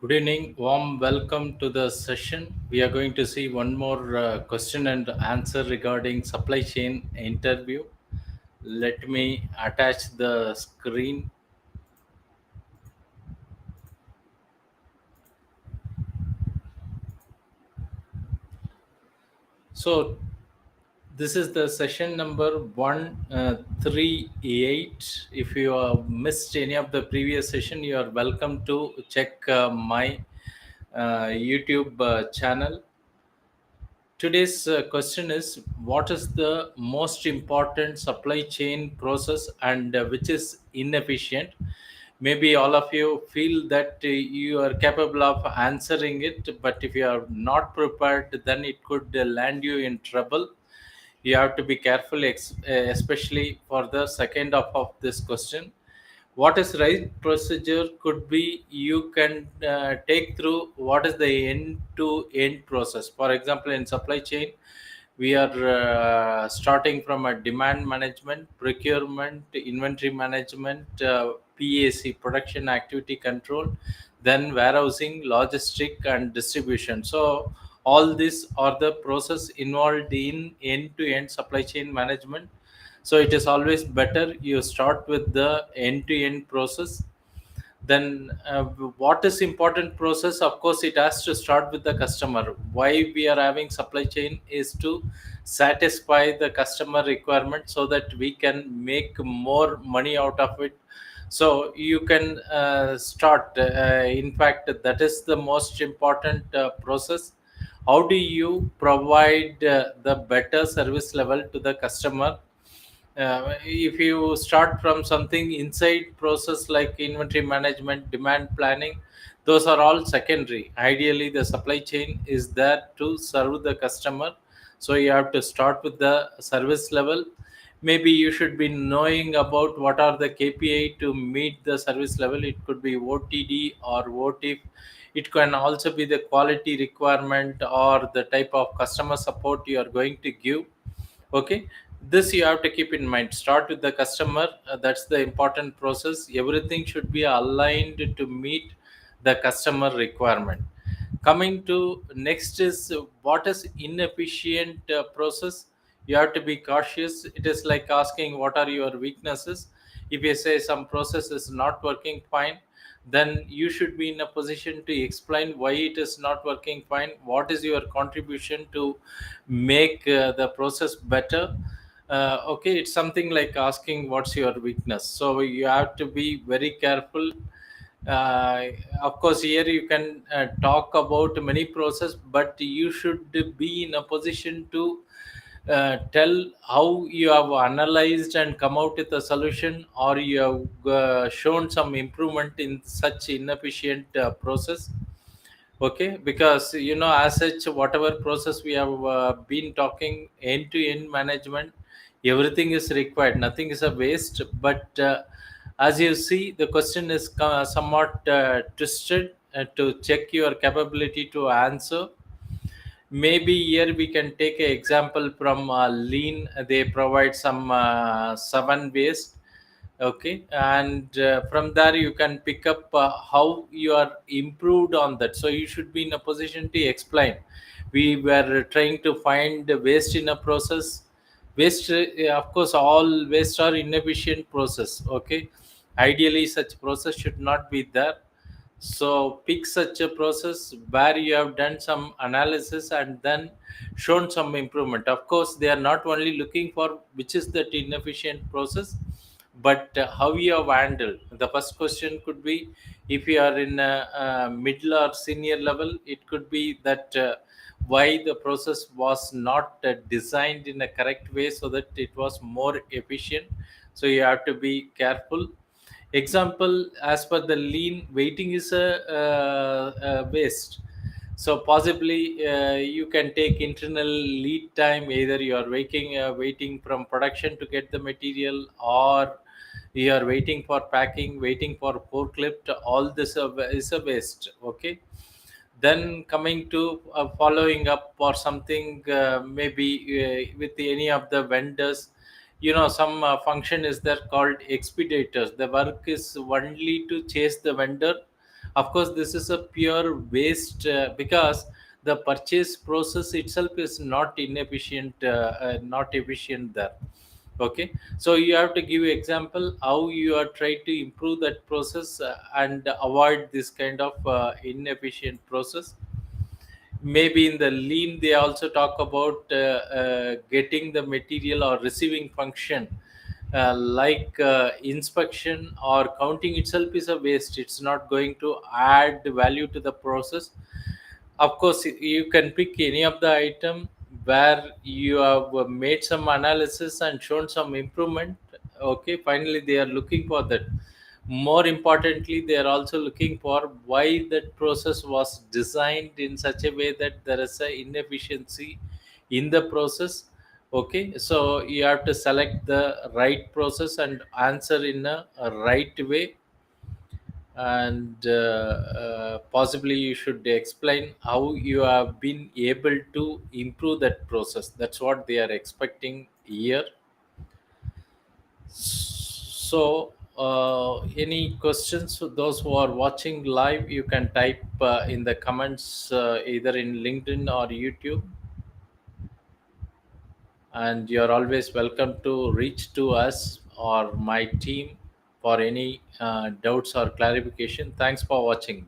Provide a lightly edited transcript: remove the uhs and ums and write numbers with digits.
Good evening, warm welcome to the session. We are going to see one more question and answer regarding supply chain interview. Let me attach the screen. So, this is the session number 138. If you have missed any of the previous session, you are welcome to check my YouTube channel. Today's question is, what is the most important supply chain process and which is inefficient? Maybe all of you feel that you are capable of answering it, but if you are not prepared, then it could land you in trouble. You have to be careful, especially for the second half of this question. What is right procedure could be you can take through what is the end to end process. For example, in supply chain, we are starting from a demand management, procurement, inventory management, PAC, production activity control, then warehousing, logistic, and distribution. So all these are the process involved in end to end supply chain management. So it is always better you start with the end to end process. Then what is important process? Of course, it has to start with the customer. Why we are having supply chain is to satisfy the customer requirement so that we can make more money out of it. So you can start, in fact, that is the most important process. How do you provide the better service level to the customer? If you start from something inside process like inventory management, demand planning, those are all secondary. Ideally, the supply chain is there to serve the customer. So you have to start with the service level. Maybe you should be knowing about what are the KPI to meet the service level. It could be OTD or OTIF. It can also be the quality requirement or the type of customer support you are going to give. Okay, this you have to keep in mind. Start with the customer. That's the important process. Everything should be aligned to meet the customer requirement. Coming to next is, what is inefficient process? You have to be cautious. It is like asking what are your weaknesses. If you say some process is not working fine, then you should be in a position to explain why it is not working fine. What is your contribution to make the process better? Okay, it's something like asking what's your weakness. So you have to be very careful. uh, of course, here you can talk about many process, but you should be in a position to tell how you have analyzed and come out with a solution, or you have shown some improvement in such inefficient process. Okay, because as such, whatever process we have been talking, end to end management, everything is required, nothing is a waste. But as you see, the question is somewhat twisted to check your capability to answer. Maybe here we can take an example from lean. They provide some 7 ways. Okay, and from there you can pick up how you are improved on that. So you should be in a position to explain. We were trying to find the waste in a process. Waste, of course, all waste are inefficient process. Okay, ideally such process should not be there. So pick such a process where you have done some analysis and then shown some improvement. Of course, they are not only looking for which is that inefficient process, but how you have handled. The first question could be, if you are in a middle or senior level, it could be that why the process was not designed in a correct way so that it was more efficient. So you have to be careful. Example, as per the lean, waiting is a waste. So possibly you can take internal lead time. Either you are waiting from production to get the material, or you are waiting for packing, waiting for forklift. All this is a waste. Okay, then coming to following up or something, maybe with any of the vendors. Some function is there called expeditors. The work is only to chase the vendor Of course, this is a pure waste because the purchase process itself is not inefficient, not efficient there. Okay, so you have to give example how you are trying to improve that process and avoid this kind of inefficient process. Maybe in the lean they also talk about getting the material or receiving function, like inspection or counting itself is a waste. It's not going to add value to the process. Of course, you can pick any of the item where you have made some analysis and shown some improvement. Okay, finally they are looking for that. More importantly, they are also looking for why that process was designed in such a way that there is a inefficiency in the process. Okay, so you have to select the right process and answer in a right way. And possibly you should explain how you have been able to improve that process. That's what they are expecting here. So any questions for those who are watching live, you can type in the comments, either in LinkedIn or YouTube, and you're always welcome to reach to us or my team for any doubts or clarification. Thanks for watching.